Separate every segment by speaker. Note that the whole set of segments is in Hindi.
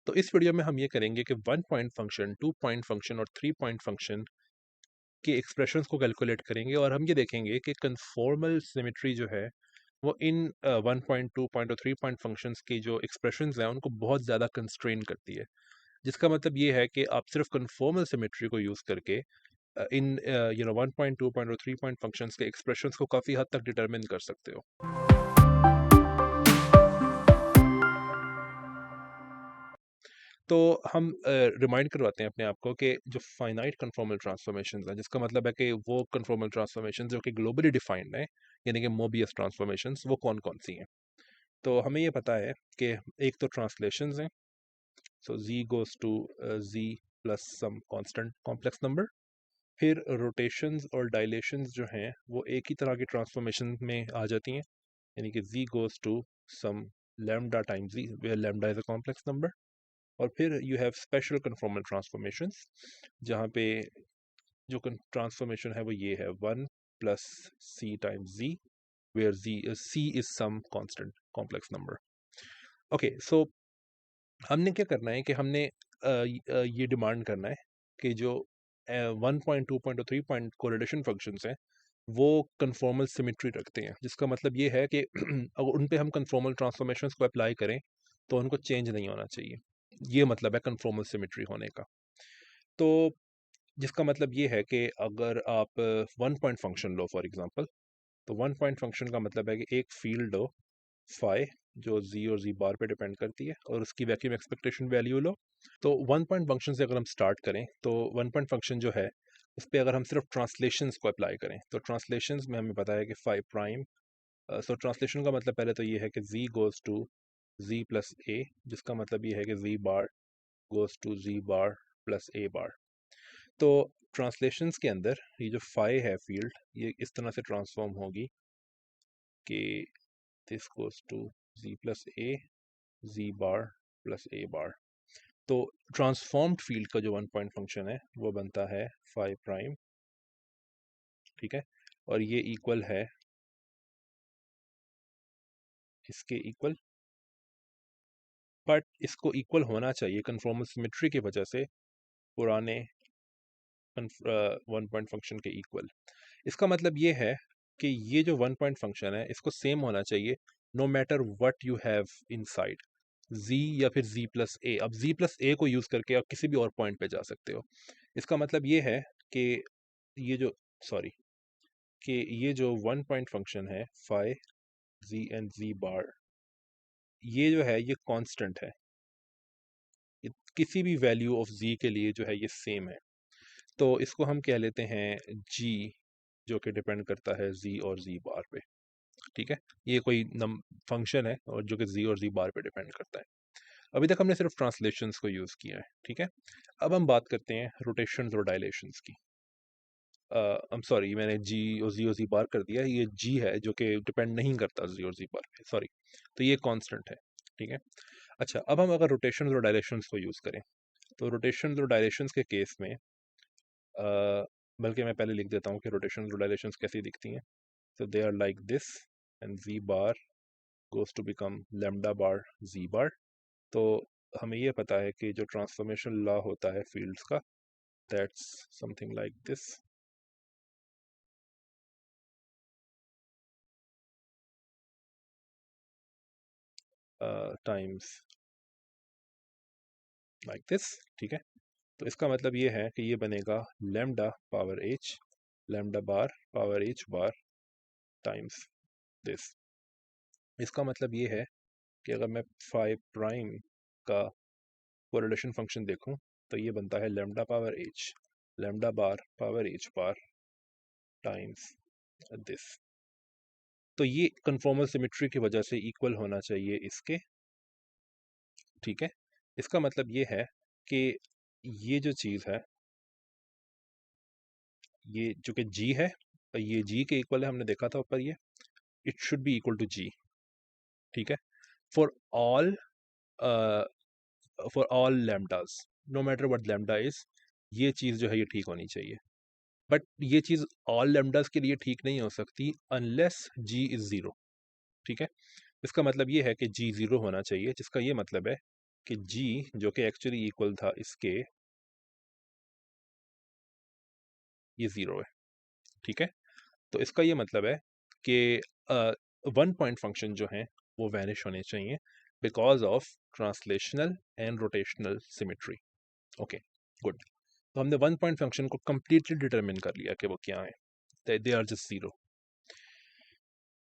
Speaker 1: तो इस वीडियो में हम ये करेंगे कि 1 पॉइंट फंक्शन, 2 पॉइंट फंक्शन और 3 पॉइंट फंक्शन के एक्सप्रेशंस को कैलकुलेट करेंगे और हम ये देखेंगे कि कन्फॉर्मल सिमेट्री जो है वो इन 1 पॉइंट, 2 पॉइंट और 3 पॉइंट फंक्शंस की जो एक्सप्रेशंस हैं उनको बहुत ज़्यादा कंस्ट्रेन करती है। जिसका मतलब ये है कि आप सिर्फ कन्फॉर्मल सिमेट्री को यूज़ करके इन 1 पॉइंट, 2 पॉइंट और 3 पॉइंट फंक्शंस के एक्सप्रेशंस को काफ़ी हद तक डिटरमिन कर सकते हो। तो हम रिमाइंड करवाते हैं अपने आप को कि जो फाइनाइट कन्फॉर्मल ट्रांसफॉर्मेशंस हैं, जिसका मतलब है कि वो कन्फॉर्मल ट्रांसफॉर्मेशंस जो कि ग्लोबली डिफाइंड है, यानी कि मोबियस ट्रांसफॉर्मेशंस, वो कौन कौन सी हैं। तो हमें ये पता है कि एक तो ट्रांसलेशंस हैं, so z goes to z plus some constant complex number. फिर रोटेशंस और डायलेशंस जो हैं वो एक ही तरह की ट्रांसफॉर्मेशन में आ जाती हैं, यानी कि z goes to some lambda times z, where lambda is a complex number. और फिर you have special conformal transformations, जहाँ पे जो ट्रांसफॉर्मेशन है वो ये है 1 plus C times z, where c is some constant complex number. Okay, so हमने क्या करना है कि हमने ये डिमांड करना है कि जो 1 पॉइंट, 2 पॉइंट और 3 पॉइंट कोरिलेशन फंक्शंस हैं वो कन्फॉर्मल सिमेट्री रखते हैं, जिसका मतलब ये है कि अगर उन पे हम कन्फॉर्मल ट्रांसफॉर्मेशंस को अप्लाई करें तो उनको चेंज नहीं होना चाहिए। ये मतलब है कन्फॉर्मल सिमेट्री होने का। तो जिसका मतलब ये है कि अगर आप 1 point function low for example, तो 1 पॉइंट फंक्शन का मतलब है कि एक फील्ड हो फाई, जो z और z बार पे डिपेंड करती है, और उसकी वैक्यूम एक्सपेक्टेशन वैल्यू लो। तो 1 पॉइंट फंक्शन से अगर हम स्टार्ट करें तो 1 पॉइंट फंक्शन जो है उस पर अगर हम सिर्फ ट्रांसलेशंस को अप्लाई करें तो ट्रांसलेशंस में हमें पता है कि फाई प्राइम, सो ट्रांसलेशन का मतलब पहले तो ये है कि z goes to z plus a, जिसका मतलब ये है कि z bar goes to z bar plus a bar. तो ट्रांसलेशंस के अंदर ये जो फाई है फील्ड, ये इस तरह से ट्रांसफॉर्म होगी कि this goes to z plus a, z bar plus a bar. तो ट्रांसफॉर्म्ड फील्ड का जो 1 पॉइंट फंक्शन है वो बनता है फाई प्राइम, ठीक है, और ये इक्वल है इसके इक्वल, बट इसको इक्वल होना चाहिए कन्फॉर्मल सिमेट्री की वजह से पुराने 1 पॉइंट फंक्शन के इक्वल। इसका मतलब ये है कि ये जो 1 पॉइंट फंक्शन है इसको सेम होना चाहिए no matter what you have inside z या फिर z प्लस ए। अब z प्लस ए को यूज करके आप किसी भी और पॉइंट पे जा सकते हो। इसका मतलब ये है कि ये जो सॉरी कि ये जो 1 पॉइंट फंक्शन है फाई z एंड z बार, ये जो है ये कांस्टेंट है, ये किसी भी वैल्यू ऑफ z के लिए जो है ये सेम है। तो इसको हम कह लेते हैं g, जो कि डिपेंड करता है z और z बार पे, ठीक है। ये कोई फंक्शन है और जो कि z और z बार पे डिपेंड करता है। अभी तक हमने सिर्फ ट्रांसलेशंस को यूज़ किया है, ठीक है। अब हम बात करते हैं रोटेशंस और डायलेशंस की। आई एम सॉरी, मैंने जी और जी बार कर दिया, ये जी है जो कि डिपेंड नहीं करता जी और जी बार पे, सॉरी। तो ये कांस्टेंट है, ठीक है। अच्छा, अब हम अगर रोटेशंस और डायलेशंस को यूज़ करें तो रोटेशंस और डायलेशंस के केस में बल्कि मैं पहले लिख देता हूँ कि रोटेशंस और डायलेशंस कैसी दिखती हैं। so they are like this and z bar goes to become lambda bar z bar। तो हमें ये पता है कि जो ट्रांसफॉर्मेशन लॉ होता है फील्ड्स का, that's something like this, times like this, ठीक है। तो इसका मतलब ये है कि ये बनेगा lambda power h, lambda bar power h bar times this. इसका मतलब ये है कि अगर मैं फाई प्राइम का कोरिलेशन फंक्शन देखूं तो ये बनता है lambda power h, lambda bar power h bar times this. तो ये कन्फॉर्मल सिमेट्री की वजह से इक्वल होना चाहिए इसके, ठीक है। इसका मतलब ये है कि ये जो चीज़ है, ये जो कि g है, ये g के इक्वल है, हमने देखा था ऊपर, ये it should be equal to g, ठीक है, for all for all lambdas, no matter what lambda is, ये चीज़ जो है ये ठीक होनी चाहिए। बट ये चीज़ ऑल लैम्डास के लिए ठीक नहीं हो सकती अनलेस g इज ज़ीरो, ठीक है। इसका मतलब ये है कि g ज़ीरो होना चाहिए, जिसका ये मतलब है कि जी जो कि एक्चुअली इक्वल था इसके, ये 0 है। ठीक है, तो इसका ये मतलब है कि वन पॉइंट फंक्शन जो हैं वो वैनिश होने चाहिए because of translational and rotational symmetry. Okay, good. तो हमने वन पॉइंट फंक्शन को कंप्लीटली डिटरमिन कर लिया कि वो क्या है, दे आर जस्ट 0।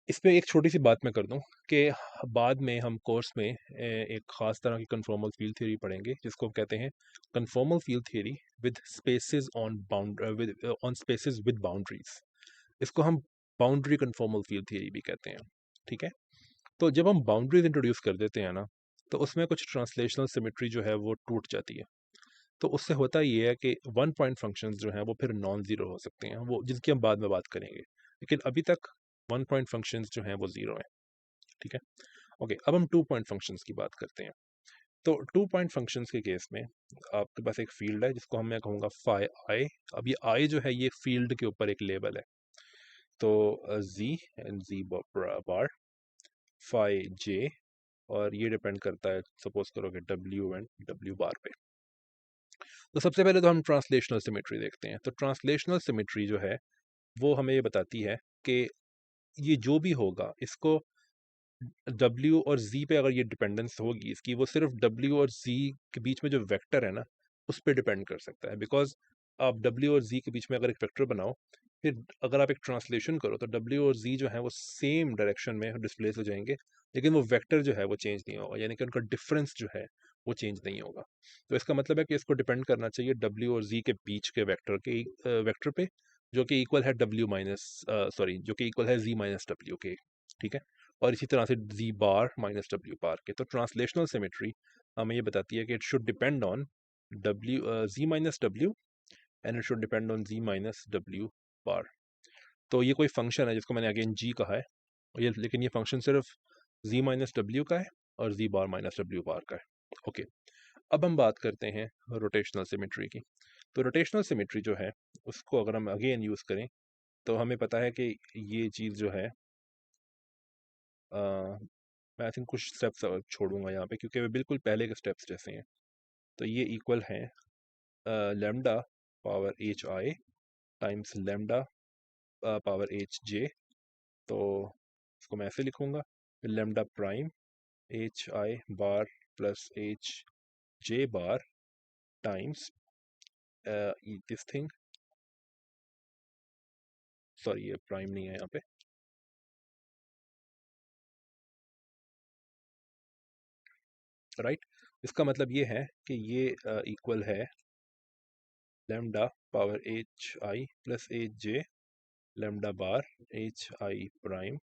Speaker 1: इस पे एक छोटी सी बात मैं कर दूं कि बाद में हम कोर्स में एक ख़ास तरह की कन्फॉर्मल फील्ड थ्योरी पढ़ेंगे जिसको कहते हैं conformal field theory with spaces on spaces with boundaries. इसको हम बाउंड्री कन्फॉर्मल फील्ड थ्योरी भी कहते हैं। ठीक है, तो जब हम बाउंड्रीज इंट्रोड्यूस कर देते हैं ना, तो उसमें कुछ ट्रांसलेशनल सिमेट्री जो है वो टूट जाती है। तो उससे होता ये है कि वन पॉइंट फंक्शंस जो हैं वो फिर नॉन ज़ीरो हो सकते हैं, वो जिसकी हम बाद में बात करेंगे, लेकिन अभी तक वन पॉइंट फंक्शंस जो हैं वो ज़ीरो हैं। ठीक है, ओके। अब हम टू पॉइंट फंक्शंस की बात करते हैं। तो टू पॉइंट फंक्शंस के केस में आपके पास एक फील्ड है जिसको हम मैं कहूँगा फाई आई। अब ये आई जो है ये फील्ड के ऊपर एक लेबल है। तो जी एंड जी बार, फाई जे, और ये डिपेंड करता है सपोज करो कि डब्ल्यू एंड डब्ल्यू बार पे। तो सबसे पहले तो हम ट्रांसलेशनल सिमेट्री देखते हैं। तो ट्रांसलेशनल सिमेट्री जो है वो हमें ये बताती है कि ये जो भी होगा इसको W और Z पे अगर ये डिपेंडेंस होगी इसकी, वो सिर्फ W और Z के बीच में जो वेक्टर है ना उस पर डिपेंड कर सकता है। बिकॉज आप W और Z के बीच में अगर एक वेक्टर बनाओ, फिर अगर आप एक ट्रांसलेशन करो तो W और Z जो है वो सेम डायरेक्शन में डिस्प्लेस हो जाएंगे, लेकिन वो वेक्टर जो है वो चेंज नहीं होगा, यानी कि उनका डिफरेंस जो है वो चेंज नहीं होगा। तो इसका मतलब है कि इसको डिपेंड करना चाहिए W और Z के बीच के वेक्टर पे, जो कि इक्वल है W माइनस सॉरी जो कि इक्वल है Z माइनस W के। ठीक है, और इसी तरह से Z बार माइनस W बार के। तो ट्रांसलेशनल सिमेट्री हमें ये बताती है कि it should depend on Z minus W and it should depend on Z minus W बार। तो ये कोई फंक्शन है जिसको मैंने अगेन G कहा है, ये लेकिन ये फंक्शन सिर्फ Z माइनस W का है और Z बार माइनस W बार का है। ओके, अब हम बात करते हैं रोटेशनल सिमेट्री की। तो रोटेशनल सिमेट्री जो है उसको अगर हम अगेन यूज़ करें तो हमें पता है कि ये चीज़ जो है मैं आई थिंक कुछ स्टेप्स छोड़ूंगा यहाँ पे क्योंकि वे बिल्कुल पहले के स्टेप्स जैसे हैं। तो ये इक्वल है लेमडा पावर एच आई times lambda power H J. तो इसको मैं ऐसे लिखूंगा, lambda prime H I bar plus H J bar times this thing, sorry ये प्राइम नहीं है यहाँ पे, राइट। इसका मतलब ये है कि ये इक्वल है lambda power H I plus H J lambda bar H I prime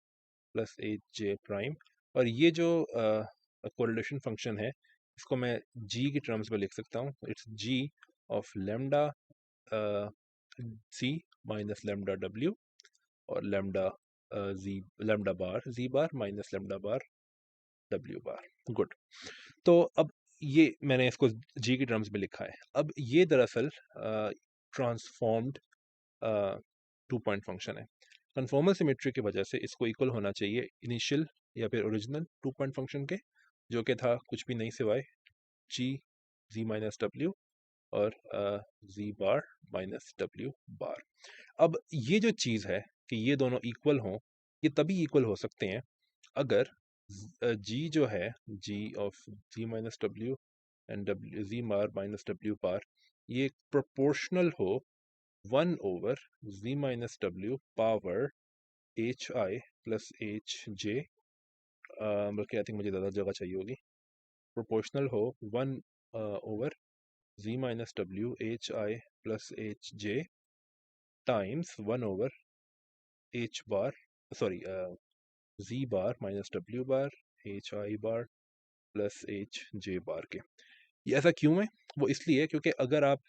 Speaker 1: plus H J prime. और ये जो कोरिलेशन फंक्शन है इसको मैं जी की टर्म्स में लिख सकता हूँ। It's g of lambda c minus lambda डब्ल्यू और lambda g lambda bar g bar minus lambda bar डब्ल्यू बार। गुड। तो अब ये मैंने इसको जी की टर्म्स में लिखा है। अब ये दरअसल ट्रांसफॉर्म्ड टू पॉइंट फंक्शन है। कन्फॉर्मल सिमेट्री की वजह से इसको इक्वल होना चाहिए इनिशियल या फिर ओरिजिनल टू पॉइंट फंक्शन के, जो कि था कुछ भी नहीं सिवाय जी जी माइनस डब्ल्यू और जी बार माइनस डब्ल्यू बार। अब ये जो चीज़ है कि ये दोनों इक्वल हों, ये तभी इक्वल हो सकते हैं अगर जी जो है G of G minus W and W G bar minus W bar ये प्रोपोर्शनल हो 1/z minus W power H आई प्लस एच जे, बल्कि आई थिंक मुझे ज़्यादा जगह चाहिए होगी, प्रोपोर्शनल हो 1/z minus W H I plus H J times 1/h bar sorry z bar minus W bar H I bar plus H J bar के। ये ऐसा क्यों है? वो इसलिए क्योंकि अगर आप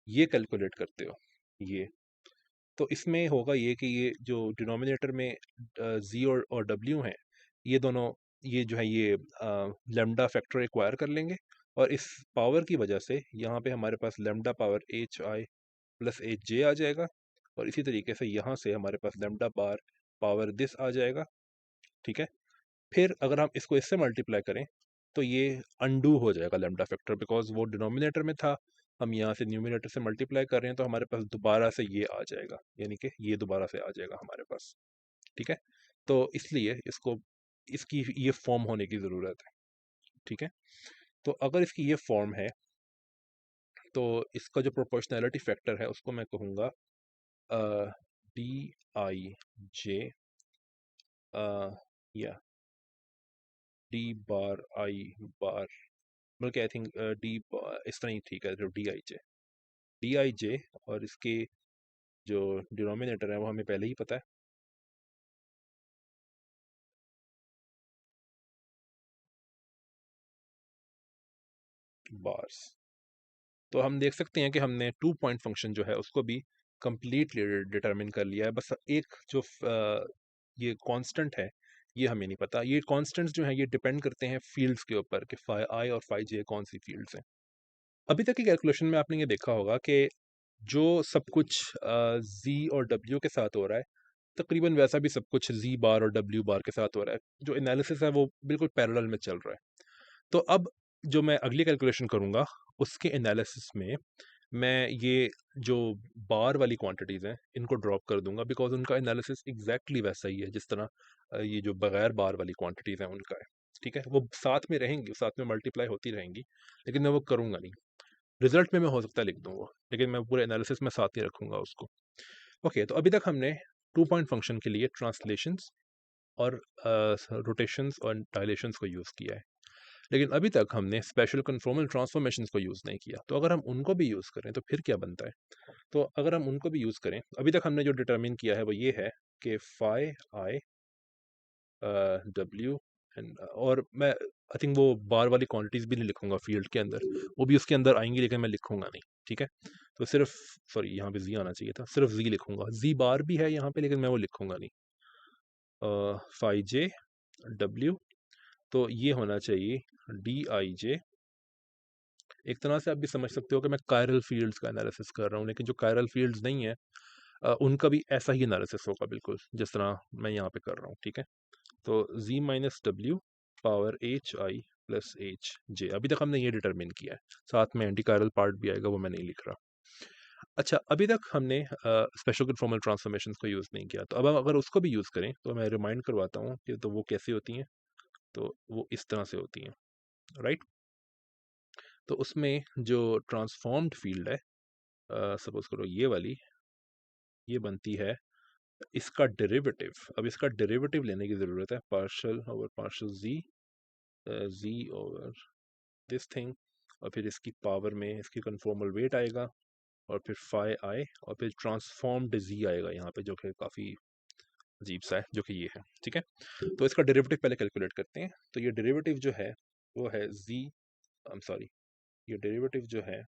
Speaker 1: ये कैलकुलेट करते हो ये, तो इसमें होगा ये कि ये जो डिनोमिनेटर में जी और डब्ल्यू हैं, ये दोनों ये जो है ये लेमडा फैक्टर एक्वायर कर लेंगे, और इस पावर की वजह से यहाँ पे हमारे पास लेमडा पावर एच आई प्लस एच जे आ जाएगा, और इसी तरीके से यहाँ से हमारे पास लेमडा बार पावर दिस आ जाएगा। ठीक है, फिर अगर हम इसको इससे मल्टीप्लाई करें तो ये अनडू हो जाएगा लैम्डा फैक्टर, बिकॉज वो डिनोमिनेटर में था, हम यहाँ से न्यूमिनेटर से मल्टीप्लाई कर रहे हैं, तो हमारे पास दोबारा से ये आ जाएगा, यानी कि ये दोबारा से आ जाएगा हमारे पास। ठीक है, तो इसलिए इसको, इसकी ये फॉर्म होने की ज़रूरत है। ठीक है, तो अगर इसकी ये फॉर्म है तो इसका जो प्रोपोर्शनैलिटी फैक्टर है उसको मैं कहूँगा डी आई जे या डी बार आई बार, बल्कि आई थिंक डी इस तरह ही ठीक है, जो डी आई जे, और इसके जो डिनोमिनेटर है वो हमें पहले ही पता है, बार्स। तो हम देख सकते हैं कि हमने 2 पॉइंट फंक्शन जो है उसको भी कंप्लीटली डिटरमिन कर लिया है। बस एक जो ये कांस्टेंट है ये हमें नहीं पता। ये कांस्टेंट्स जो हैं ये डिपेंड करते हैं फील्ड्स के ऊपर कि फाई आई और फाई जे कौन सी फील्ड्स हैं। अभी तक की कैलकुलेशन में आपने ये देखा होगा कि जो सब कुछ जी और डब्ल्यू के साथ हो रहा है, तकरीबन वैसा भी सब कुछ जी बार और डब्ल्यू बार के साथ हो रहा है। जो एनालिसिस है वो बिल्कुल पैरेलल में चल रहा है। तो अब जो मैं अगली कैलकुलेशन करूँगा उसके एनालिसिस में मैं ये जो बार वाली क्वांटिटीज़ हैं इनको ड्रॉप कर दूंगा, बिकॉज उनका एनालिसिस एग्जैक्टली वैसा ही है जिस तरह ये जो बगैर बार वाली क्वांटिटीज़ हैं उनका है। ठीक है, वो साथ में रहेंगी, साथ में मल्टीप्लाई होती रहेंगी, लेकिन मैं वो करूँगा नहीं। रिजल्ट में मैं हो सकता है लिख दूँ वो, लेकिन मैं पूरे एनालिसिस में साथ ही रखूँगा उसको। ओके, तो अभी तक हमने 2 पॉइंट फंक्शन के लिए ट्रांसलेशंस और रोटेशंस और डायलेशंस को यूज़ किया है, लेकिन अभी तक हमने स्पेशल कन्फॉर्मल ट्रांसफॉर्मेशंस को यूज़ नहीं किया। तो अगर हम उनको भी यूज़ करें तो फिर क्या बनता है? तो अगर हम उनको भी यूज़ करें, अभी तक हमने जो डिटरमिन किया है वो ये है कि फाई आई डब्ल्यू एंड, और मैं आई थिंक वो बार वाली क्वांटिटीज़ भी नहीं लिखूंगा फील्ड के अंदर, वो भी उसके अंदर आएंगी लेकिन मैं लिखूंगा नहीं। ठीक है, तो सिर्फ, सॉरी यहाँ पे जी आना चाहिए था, सिर्फ जी लिखूंगा। जी बार भी है यहाँ पे लेकिन मैं वो लिखूंगा नहीं। फाई जे डब्ल्यू, तो ये होना चाहिए डी आई जे। एक तरह से आप भी समझ सकते हो कि मैं कायरल फील्ड्स का एनालिसिस कर रहा हूँ, लेकिन जो कायरल फील्ड्स नहीं है उनका भी ऐसा ही एनालिसिस होगा बिल्कुल जिस तरह मैं यहाँ पे कर रहा हूँ। ठीक है, तो z minus W power H आई प्लस एच जे, अभी तक हमने ये डिटरमिन किया है, साथ में एंटी कायरल पार्ट भी आएगा, वो मैं नहीं लिख रहा। अच्छा, अभी तक हमने स्पेशल कन्फॉर्मल ट्रांसफॉर्मेशंस को यूज़ नहीं किया, तो अब अगर उसको भी यूज़ करें तो मैं रिमाइंड करवाता हूँ कि तो वो कैसे होती हैं। तो वो इस तरह से होती हैं, राइट। तो उसमें जो ट्रांसफॉर्म्ड फील्ड है, सपोज करो ये वाली, ये बनती है इसका डेरिवेटिव। अब इसका डेरिवेटिव लेने की ज़रूरत है, partial over partial g, g over this thing, और फिर इसकी पावर में इसकी कन्फॉर्मल वेट आएगा, और फिर फाई आई, और फिर ट्रांसफॉर्म्ड जी आएगा यहाँ पे, जो कि काफ़ी अजीब सा है, जो कि ये है। ठीक है, तो इसका डेरिवेटिव पहले कैलकुलेट करते हैं। तो ये डेरिवेटिव जो है वो है जी, आई एम सॉरी, ये डेरिवेटिव जो है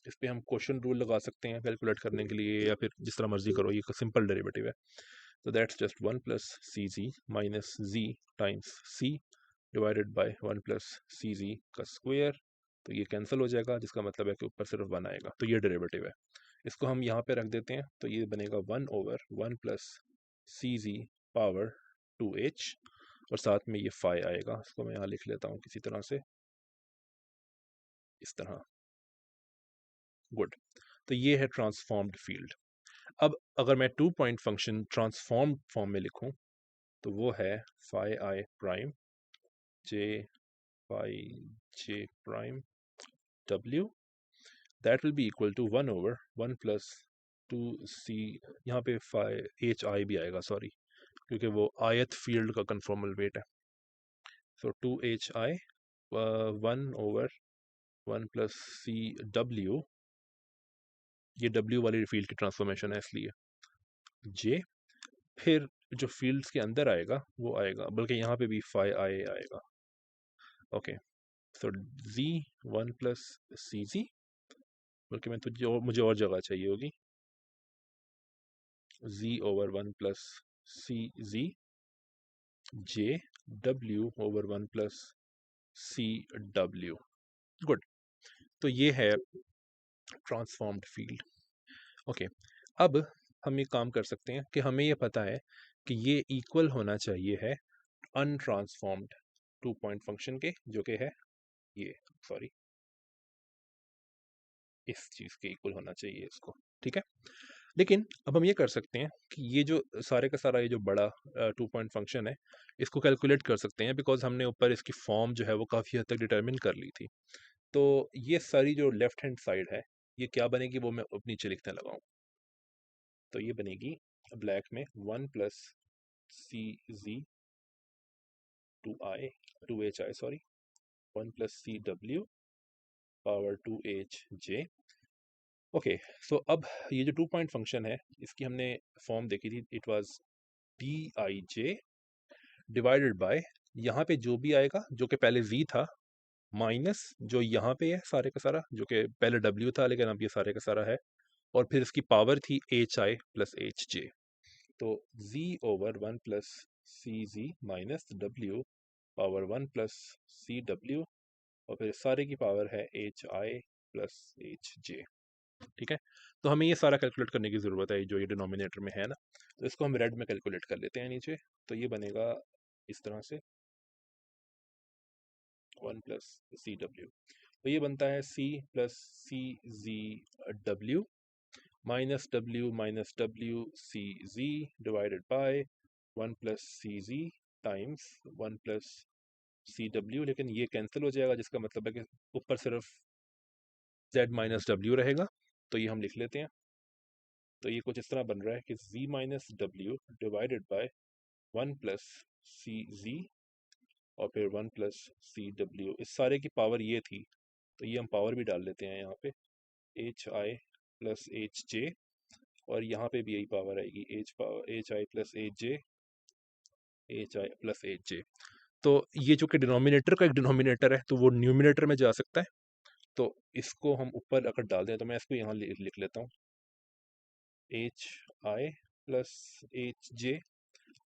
Speaker 1: इस पे हम क्वेश्चन रूल लगा सकते हैं कैलकुलेट करने के लिए, या फिर जिस तरह मर्जी करो, ये सिंपल डेरिवेटिव है। तो that's just 1 plus C G minus G times C divided by 1 plus C G का स्क्वायर। तो ये कैंसिल हो जाएगा, जिसका मतलब है कि ऊपर सिर्फ 1 आएगा। तो ये डेरिवेटिव है, इसको हम यहाँ पे रख देते हैं, तो ये बनेगा 1 ओवर 1 प्लस सी जी पावर 2h, और साथ में ये फाई आएगा, इसको मैं यहाँ लिख लेता हूँ किसी तरह से, इस तरह। गुड, तो ये है ट्रांसफॉर्म्ड फील्ड। अब अगर मैं 2 पॉइंट फंक्शन ट्रांसफॉर्म्ड फॉर्म में लिखूं तो वो है phi i prime j phi j prime डब्ल्यू, that will be equal to 1 over 1 plus 2c, यहाँ पे फाई एच आई भी आएगा, सॉरी, क्योंकि वो आयत फील्ड का कन्फॉर्मल वेट है। सो 2hi 1 ओवर 1 प्लस सी डब्ल्यू, ये डब्ल्यू वाली फील्ड की ट्रांसफॉर्मेशन है इसलिए जे, फिर जो फील्ड्स के अंदर आएगा वो आएगा, बल्कि यहाँ पे भी फाई आई आएगा। ओके, सो जी 1 प्लस सी जी, बल्कि मैं तुझे मुझे और जगह चाहिए होगी, G over 1 plus C G J W over 1 plus सी डब्ल्यू। गुड, तो ये है ट्रांसफॉर्म्ड फील्ड। ओके, अब हम ये काम कर सकते हैं कि हमें ये पता है कि ये इक्वल होना चाहिए है अनट्रांसफॉर्म्ड 2 पॉइंट फंक्शन के, जो कि है ये, सॉरी, इस चीज़ के इक्वल होना चाहिए इसको, ठीक है। लेकिन अब हम ये कर सकते हैं कि ये जो सारे का सारा ये जो बड़ा 2 पॉइंट फंक्शन है, इसको कैलकुलेट कर सकते हैं, बिकॉज हमने ऊपर इसकी फॉर्म जो है वो काफ़ी हद तक डिटर्मिन कर ली थी। तो ये सारी जो लेफ्ट हैंड साइड है, ये क्या बनेगी वो मैं अब नीचे लिखने लगा हूँ। तो ये बनेगी ब्लैक में 1 plus C G to H I, sorry, 1 plus C W power 2 H J. Okay, so अब ये जो 2 पॉइंट फंक्शन है, इसकी हमने फॉर्म देखी थी, it was D I J divided bye, यहाँ पे जो भी आएगा जो कि पहले v था, माइनस जो यहाँ पे है सारे का सारा, जो कि पहले w था लेकिन अब ये सारे का सारा है, और फिर इसकी पावर थी एच आई प्लस एच जे। तो z over 1 plus C G minus W power 1 plus सी डब्ल्यू, और फिर सारे की पावर है एच आई प्लस एच जे, ठीक है। तो हमें ये सारा कैलकुलेट करने की ज़रूरत है, जो ये डिनोमिनेटर में है ना, तो इसको हम रेड में कैलकुलेट कर लेते हैं नीचे। तो ये बनेगा इस तरह से 1 प्लस सी डब्ल्यू, तो ये बनता है C plus C G W minus W C G divided by 1 plus C G times 1 plus C W, लेकिन ये कैंसिल हो जाएगा, जिसका मतलब है कि ऊपर सिर्फ z माइनस डब्ल्यू रहेगा। तो ये हम लिख लेते हैं। तो ये कुछ इस तरह बन रहा है कि z minus W divided by 1 plus C G और फिर 1 प्लस सी डब्ल्यू, इस सारे की पावर ये थी, तो ये हम पावर भी डाल लेते हैं यहाँ पे, H I plus H j, और यहाँ पे भी यही पावर आएगी, H I plus H J, H I plus H J. तो ये जो कि डिनोमिनेटर का एक डिनोमिनेटर है, तो वो न्यूमिनेटर में जा सकता है। तो इसको हम ऊपर अगर डाल दें, तो मैं इसको यहाँ लिख लेता हूँ, एच आई प्लस एच जे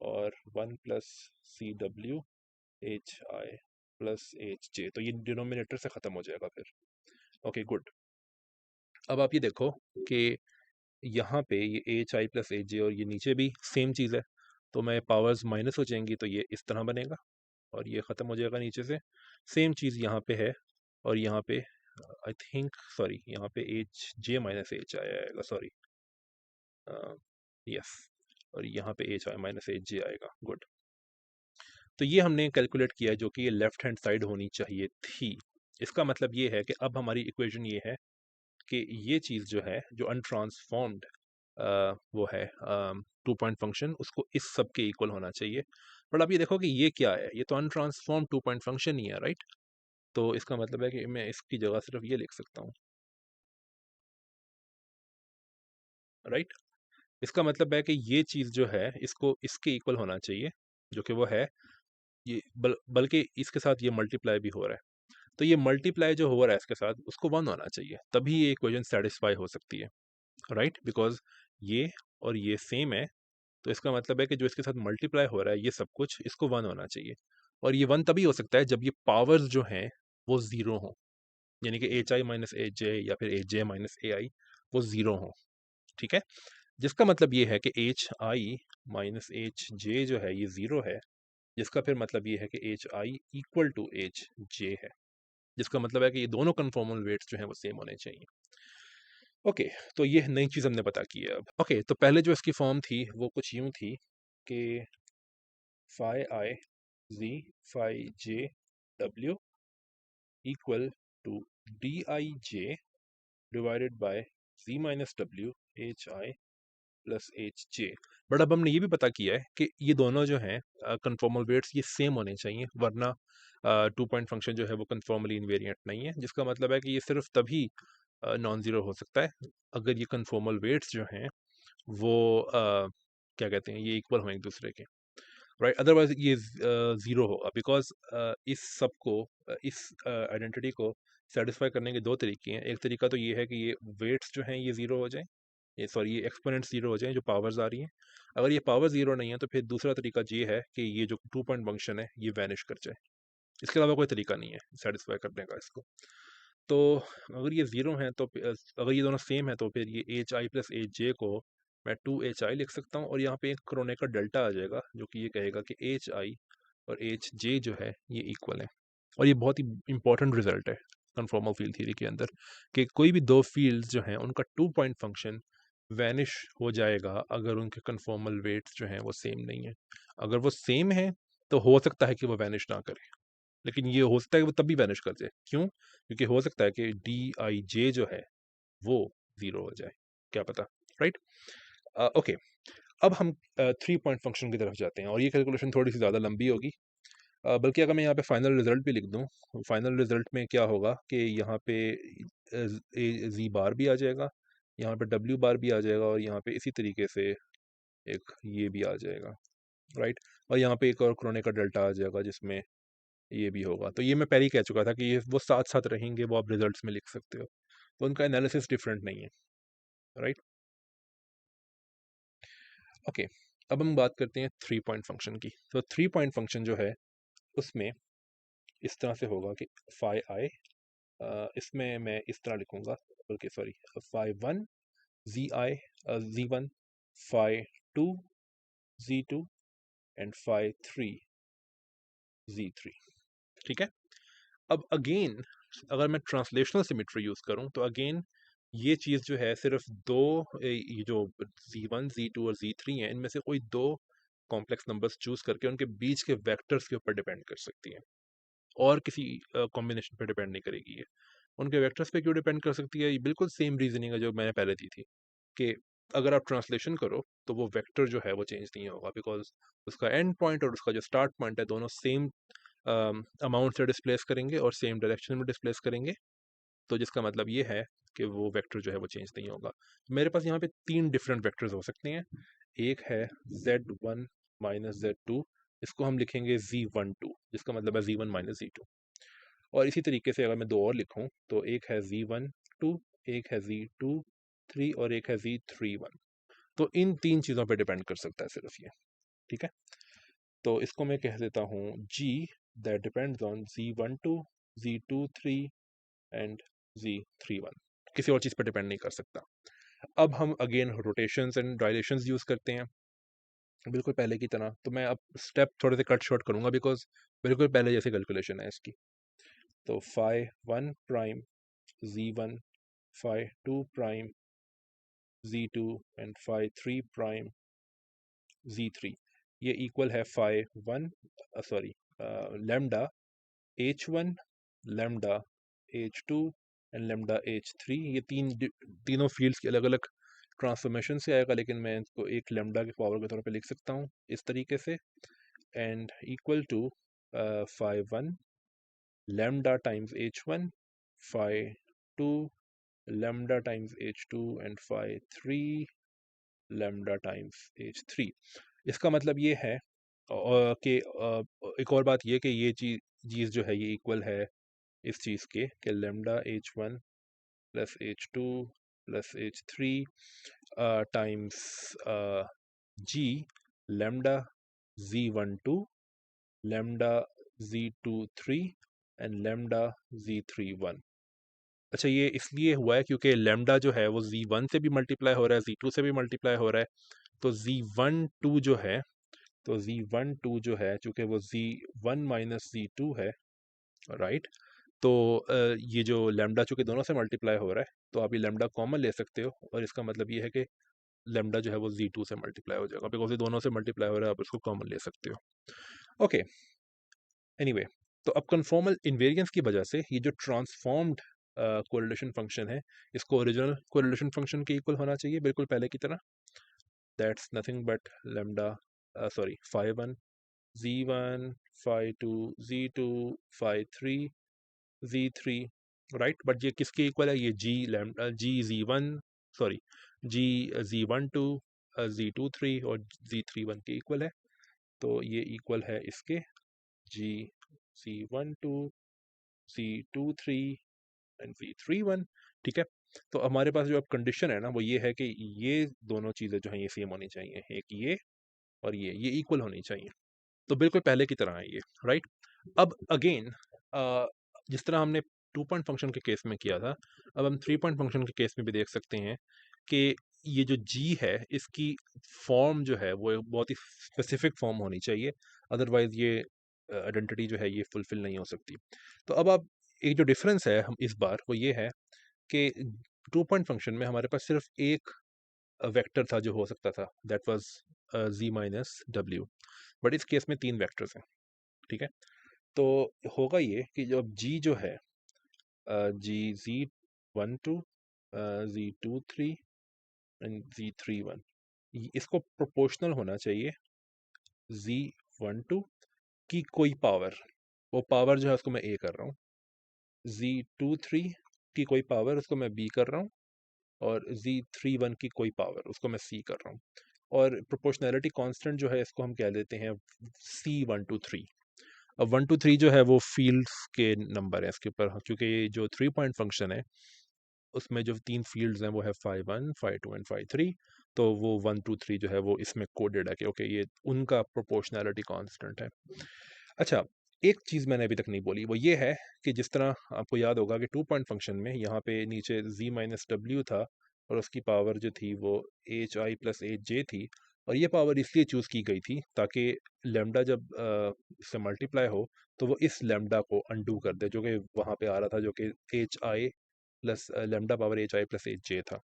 Speaker 1: और 1 प्लस सी डब्ल्यू H I plus H J. तो ये डिनोमिनेटर से ख़त्म हो जाएगा फिर। Okay good. अब आप ये देखो कि यहाँ पे ये एच आई प्लस एच जे और ये नीचे भी सेम चीज़ है, तो मैं पावर्स माइनस हो जाएंगी, तो ये इस तरह बनेगा और ये ख़त्म हो जाएगा नीचे से। सेम चीज़ यहाँ पे है, और यहाँ पे आई थिंक, सॉरी, यहाँ पे H J minus H I आएगा, सॉरी, यस, और यहाँ पे H I minus H J आएगा। गुड। तो ये हमने कैलकुलेट किया है, जो कि ये लेफ्ट हैंड साइड होनी चाहिए थी। इसका मतलब ये है कि अब हमारी इक्वेशन ये है कि ये चीज़ जो है, जो अनट्रांसफॉर्म्ड वो है 2 पॉइंट फंक्शन, उसको इस सब के इक्वल होना चाहिए। बट अब ये देखो कि ये क्या है, ये तो अनट्रांसफॉर्म 2 पॉइंट फंक्शन ही है, राइट। तो इसका मतलब है कि मैं इसकी जगह सिर्फ ये लिख सकता हूँ, राइट। इसका मतलब है कि ये चीज़ जो है, इसको इसके इक्वल होना चाहिए, जो कि वो है ये, बल्कि इसके साथ ये मल्टीप्लाई भी हो रहा है। तो ये मल्टीप्लाई जो हो रहा है इसके साथ, उसको 1 होना चाहिए, तभी ये इक्वेशन सेटिस्फाई हो सकती है, राइट। बिकॉज ये और ये सेम है, तो इसका मतलब है कि जो इसके साथ मल्टीप्लाई हो रहा है ये सब कुछ, इसको 1 होना चाहिए। और ये 1 तभी हो सकता है जब ये पावर्स जो हैं वो ज़ीरो हों, यानी कि एच आई माइनस एच जे या फिर एच जे माइनस ए आई वो ज़ीरो हों, ठीक है। जिसका मतलब ये है कि एच आई माइनस एच जे जो है ये ज़ीरो है, जिसका फिर मतलब ये है कि h i equal to h j है, जिसका मतलब है कि ये दोनों कन्फॉर्मल वेट्स जो हैं वो सेम होने चाहिए। ओके, तो ये नई चीज़ हमने पता की है अब। ओके, तो पहले जो इसकी फॉर्म थी वो कुछ यूँ थी कि phi I G phi J W equal to D I J divided by G minus W H I plus H J. But अब हमने ये भी पता किया है कि ये दोनों जो हैं कन्फॉर्मल वेट्स ये सेम होने चाहिए, वरना 2 पॉइंट फंक्शन जो है वो कन्फॉर्मली इनवेरिएंट नहीं है, जिसका मतलब है कि ये सिर्फ तभी नॉन ज़ीरो हो सकता है अगर ये कन्फॉर्मल वेट्स जो हैं वो क्या कहते हैं, ये इक्वल हों एक दूसरे के, राइट। अदरवाइज ये ज़ीरो होगा, बिकॉज इस सब को इस आइडेंटिटी को सेटिस्फाई करने के दो तरीके हैं। एक तरीका तो ये है कि ये वेट्स जो हैं ये ज़ीरो हो जाएं, ये सॉरी ये एक्सपोनेंट्स ज़ीरो हो जाएं जो पावर्स आ रही हैं। अगर ये पावर ज़ीरो नहीं है, तो फिर दूसरा तरीका ये है कि ये जो 2 पॉइंट फंक्शन है ये वैनिश कर जाए। इसके अलावा कोई तरीका नहीं है सेटिस्फाई करने का इसको। तो अगर ये ज़ीरो हैं तो अगर ये दोनों सेम है, तो फिर ये एच आई प्लस एच जे को मैं 2 एच आई लिख सकता हूँ, और यहाँ पे एक क्रोनेकर डेल्टा आ जाएगा, जो कि ये कहेगा कि एच आई और एच जे जो है ये इक्वल है। और ये बहुत ही इंपॉर्टेंट रिजल्ट है कन्फॉर्मल फील्ड थ्योरी के अंदर, कि कोई भी दो फील्ड्स जो हैं उनका 2 पॉइंट फंक्शन वैनिश हो जाएगा अगर उनके कन्फॉर्मल वेट्स जो हैं वो सेम नहीं है। अगर वो सेम है तो हो सकता है कि वो वैनिश ना करे, लेकिन ये हो सकता है कि वो तब भी वैनिश कर जाए। क्यों? क्योंकि हो सकता है कि डी आई जे जो है वो 0 हो जाए, क्या पता, राइट? ओके, अब हम 3 पॉइंट फंक्शन की तरफ जाते हैं, और ये कैलकुलेशन थोड़ी सी ज़्यादा लंबी होगी। बल्कि अगर मैं यहाँ पे फाइनल रिजल्ट भी लिख दूँ, फाइनल रिजल्ट में क्या होगा कि यहाँ पे जी बार भी आ जाएगा, यहाँ पे डब्ल्यू बार भी आ जाएगा, और यहाँ पे इसी तरीके से एक ये भी आ जाएगा, राइट? और यहाँ पे एक और क्रोने का डेल्टा आ जाएगा जिसमें ये भी होगा। तो ये मैं पहले ही कह चुका था कि ये वो साथ साथ रहेंगे, वो आप रिजल्ट्स में लिख सकते हो, तो उनका एनालिसिस डिफरेंट नहीं है, राइट? ओके, अब हम बात करते हैं 3 पॉइंट फंक्शन की। तो 3 पॉइंट फंक्शन जो है उसमें इस तरह से होगा कि फाई आई, इसमें मैं इस तरह लिखूंगा, बल्कि sorry, phi one g i, g one, phi two g two, and phi three g three, ठीक है? अब अगेन अगर मैं ट्रांसलेशनल सिमेट्री यूज करूं तो अगेन ये चीज जो है सिर्फ दो, ये जो z1 z2 और z3 है, इनमें से कोई दो कॉम्प्लेक्स नंबर्स चूज करके उनके बीच के वेक्टर्स के ऊपर डिपेंड कर सकती है, और किसी कॉम्बिनेशन पे डिपेंड नहीं करेगी ये। उनके वेक्टर्स पे क्यों डिपेंड कर सकती है? ये बिल्कुल सेम रीजनिंग है जो मैंने पहले दी थी, कि अगर आप ट्रांसलेशन करो तो वो वेक्टर जो है वो चेंज नहीं होगा, बिकॉज उसका एंड पॉइंट और उसका जो स्टार्ट पॉइंट है दोनों सेम अमाउंट से डिस्प्लेस करेंगे और सेम डायरेक्शन में डिस्प्लेस करेंगे। तो जिसका मतलब ये है कि वो वेक्टर जो है वो चेंज नहीं होगा। मेरे पास यहाँ पे 3 डिफरेंट वेक्टर्स हो सकते हैं। एक है z1 माइनस z2, इसको हम लिखेंगे z12, जिसका मतलब है z1 माइनस z2। और इसी तरीके से अगर मैं दो और लिखूं तो एक है z12, एक है z23 और एक है z31। तो इन तीन चीज़ों पे डिपेंड कर सकता है सिर्फ ये, ठीक है? तो इसको मैं कह देता हूँ g that depends on z12, z23 and z31। किसी और चीज़ पर डिपेंड नहीं कर सकता। अब हम अगेन रोटेशंस एंड डायलेशंस यूज़ करते हैं बिल्कुल पहले की तरह। तो मैं अब स्टेप थोड़े से कट शॉर्ट करूंगा, बिकॉज बिल्कुल पहले जैसे कैलकुलेशन है इसकी। तो phi one prime z1, phi two prime z2 and phi three prime z3, ये इक्वल है phi one, sorry, lambda h1, lambda h2 and lambda h3। ये तीनों फील्ड्स की अलग अलग ट्रांसफॉर्मेशन से आएगा, लेकिन मैं इसको एक लेमडा के पावर के तौर पे लिख सकता हूँ इस तरीके से, and equal to phi one lambda times h1, phi two lambda times h2 and phi three lambda times h3। इसका मतलब ये है कि एक और बात ये कि ये चीज़ जो है ये इक्वल है इस चीज़ के कि lambda h1 plus h2 plus h3 times g lambda z12, lambda z23 and lambda z31। अच्छा, ये इसलिए हुआ है क्योंकि लेमडा जो है वो z1 से भी मल्टीप्लाई हो रहा है, z2 से भी मल्टीप्लाई हो रहा है। तो z12 जो है, तो z12 जो है चूंकि वो z1 माइनस z2 है, राइट? तो ये जो लेमडा चूंकि दोनों से मल्टीप्लाई हो रहा है, तो आप ये लेमडा कॉमन ले सकते हो, और इसका मतलब ये है कि लेमडा जो है वो z2 से मल्टीप्लाई हो जाएगा, बिकॉज ये दोनों से मल्टीप्लाई हो रहा है, आप इसको कॉमन ले सकते हो। ओके, एनीवे, तो अब कन्फॉर्मल इन्वेरियंस की वजह से ये जो ट्रांसफॉर्म्ड कोरिलेशन फंक्शन है, इसको ओरिजिनल कोरिलेशन फंक्शन के इक्वल होना चाहिए बिल्कुल पहले की तरह। That's nothing but lambda, sorry, phi one z1, phi two z2, phi three z3, right? But ये किसके इक्वल है? ये जी लेमडा जी z1, सॉरी, जी z12, z23 और z31 के इक्वल है। तो ये इक्वल है इसके जी z12, z23 एंड z31, ठीक है? तो हमारे पास जो अब कंडीशन है ना वो ये है कि ये दोनों चीज़ें जो हैं ये सेम होनी चाहिए, एक ये और ये इक्वल होनी चाहिए। तो बिल्कुल पहले की तरह है ये, राइट? अब अगेन जिस तरह हमने 2 पॉइंट फंक्शन के केस में किया था, अब हम 3 पॉइंट फंक्शन के केस में भी देख सकते हैं कि ये जो g है इसकी फॉर्म जो है वो एक बहुत ही स्पेसिफिक फॉर्म होनी चाहिए, अदरवाइज ये आइडेंटिटी जो है ये फुलफिल नहीं हो सकती। तो अब आप एक जो डिफरेंस है हम इस बार वो ये है कि 2 पॉइंट फंक्शन में हमारे पास सिर्फ एक वेक्टर था जो हो सकता था, that was z minus W, but इस केस में 3 वेक्टर्स हैं। ठीक है, तो होगा ये कि जब g जो है z12 z23 एंड z31, इसको प्रोपोर्शनल होना चाहिए z12 की कोई पावर, वो पावर जो है उसको मैं a कर रहा हूँ, z23 की कोई पावर उसको मैं b कर रहा हूँ, और z31 की कोई पावर उसको मैं c कर रहा हूँ। और प्रोपोर्शनैलिटी कांस्टेंट जो है इसको हम कह देते हैं c1 to 3। अब 1 to 3 जो है वो फील्ड्स के नंबर है इसके ऊपर, क्योंकि ये जो 3 पॉइंट फंक्शन है उसमें जो 3 फील्ड्स हैं वो है phi 1, phi 2 एंड phi 3। तो वो 1 to 3 जो है वो इसमें कोडेड है कि ओके ये उनका प्रोपोर्शनैलिटी कांस्टेंट है। अच्छा, एक चीज़ मैंने अभी तक नहीं बोली, वो ये है कि जिस तरह आपको याद होगा कि 2 पॉइंट फंक्शन में यहाँ पे नीचे z माइनस डब्ल्यू था और उसकी पावर जो थी वो H I plus H J थी, और ये पावर इसलिए चूज़ की गई थी ताकि लेमडा जब इससे मल्टीप्लाई हो तो वो इस लेमडा को अनडू कर दे जो कि वहाँ पे आ रहा था, जो कि एच आई प्लस लेमडा पावर एच आई प्लस एच जे था।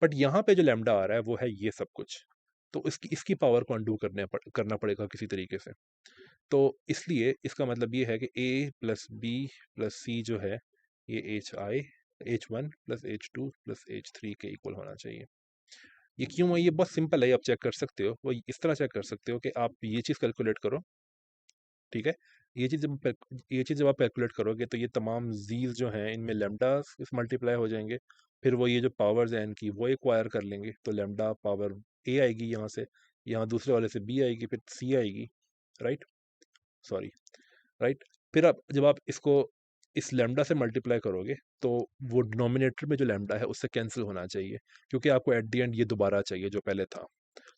Speaker 1: बट यहाँ पे जो लेमडा आ रहा है वो है ये सब कुछ, तो इसकी इसकी पावर को अनडू करना पड़ेगा किसी तरीके से। तो इसलिए इसका मतलब ये है कि a प्लस बी प्लस सी जो है ये H1 plus H2 plus H3 के इक्वल होना चाहिए। ये क्यों है, ये बहुत सिंपल है, आप चेक कर सकते हो। वो इस तरह चेक कर सकते हो कि आप ये चीज़ कैलकुलेट करो, ठीक है। ये चीज़ जब आप कैलकुलेट करोगे तो ये तमाम जीज जो हैं इनमें लेमडास इस मल्टीप्लाई हो जाएंगे, फिर वो ये जो पावर्स हैं इनकी वो एक्वायर कर लेंगे, तो लेमडा पावर a आएगी यहाँ से, यहाँ दूसरे वाले से b आएगी, फिर c आएगी, राइट, सॉरी, राइट। फिर आप जब आप इसको इस लैम्डा से मल्टीप्लाई करोगे तो वो डिनोमिनेटर में जो लैम्डा है उससे कैंसिल होना चाहिए, क्योंकि आपको एट द एंड ये दोबारा चाहिए जो पहले था।